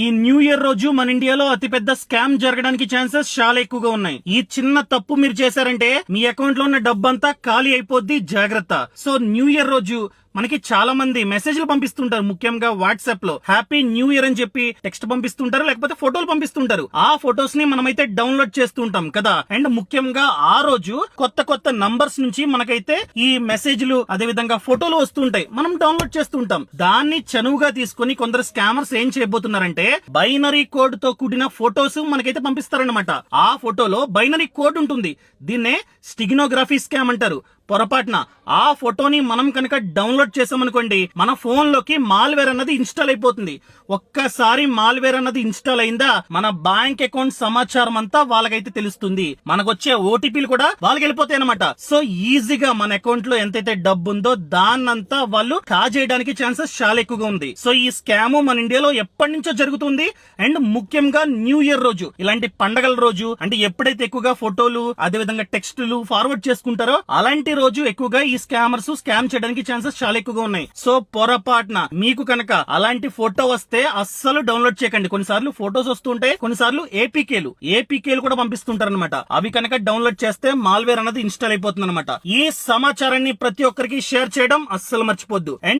ఈ new year రోజు మన ఇండియాలో అతిపెద్ద స్కామ్ జరగడానికి ఛాన్సెస్ చాలా ఎక్కువగా ఉన్నాయి. ఈ చిన్న తప్పు మీరు చేశారంటే మీ అకౌంట్ లో ఉన్న డబ్బంతా ఖాళీ అయిపోద్ది, జాగ్రత్త. సో న్యూ ఇయర్ రోజు మనకి చాలా మంది మెసేజ్లు పంపిస్తుంటారు, ముఖ్యంగా వాట్సాప్ లో హ్యాపీ న్యూ ఇయర్ అని చెప్పి టెక్స్ట్ పంపిస్తుంటారు, లేకపోతే ఫోటోలు పంపిస్తుంటారు. ఆ ఫొటోస్ ని మనమైతే డౌన్లోడ్ చేస్తుంటాం కదా. అండ్ ముఖ్యంగా ఆ రోజు కొత్త కొత్త నంబర్స్ నుంచి మనకైతే ఈ మెసేజ్లు అదే విధంగా ఫోటోలు వస్తుంటాయి, మనం డౌన్లోడ్ చేస్తుంటాం. దాన్ని చనువుగా తీసుకుని కొందరు స్కామర్స్ ఏం చేయబోతున్నారంటే బైనరీ కోడ్ తో కూడిన ఫోటోస్ మనకైతే పంపిస్తారన్నమాట. ఆ ఫోటోలో బైనరీ కోడ్ ఉంటుంది, దీన్నే స్టిగ్నోగ్రఫీ స్కామ్ అంటారు. పొరపాటున ఆ ఫోటోని మనం కనుక డౌన్లోడ్ చేసామనుకోండి, మన ఫోన్ లోకి మాల్వేర్ అన్నది ఇన్స్టాల్ అయిపోతుంది. ఒక్కసారి మాల్వేర్ అన్నది ఇన్స్టాల్ అయిందా, మన బ్యాంక్ అకౌంట్ సమాచారం అంతా వాళ్ళకైతే తెలుస్తుంది, మనకొచ్చే ఓటీపీలు కూడా వాళ్ళకి వెళ్ళిపోతాయి అనమాట. సో ఈజీగా మన అకౌంట్ లో ఎంతైతే డబ్బు ఉందో దాన్నంతా వాళ్ళు కాజేయడానికి ఛాన్సెస్ చాలా ఎక్కువగా ఉంది. సో ఈ స్కామ్ మన ఇండియాలో ఎప్పటి నుంచో జరుగుతుంది. అండ్ ముఖ్యంగా న్యూ ఇయర్ రోజు, ఇలాంటి పండగల రోజు, అంటే ఎప్పుడైతే ఎక్కువగా ఫోటోలు అదే విధంగా టెక్స్టులు ఫార్వర్డ్ చేసుకుంటారో అలాంటి రోజు ఎక్కువగా ఈ స్కామర్స్ స్కామ్ చేయడానికి ఛాన్సెస్ చాలా ఎక్కువగా ఉన్నాయి. సో పొరపాటున మీకు కనుక అలాంటి ఫోటో వస్తే అస్సలు డౌన్లోడ్ చేయకండి. కొన్నిసార్లు ఫోటోస్ వస్తుంటే, కొన్నిసార్లు ఏపీకేలు కూడా పంపిస్తుంటారు అనమాట. అవి కనుక డౌన్లోడ్ చేస్తే మాల్వేర్ అన్నది ఇన్స్టాల్ అయిపోతుంది అనమాట. ఈ సమాచారాన్ని ప్రతి ఒక్కరికి షేర్ చేయడం అస్సలు మర్చిపోద్దు. అండ్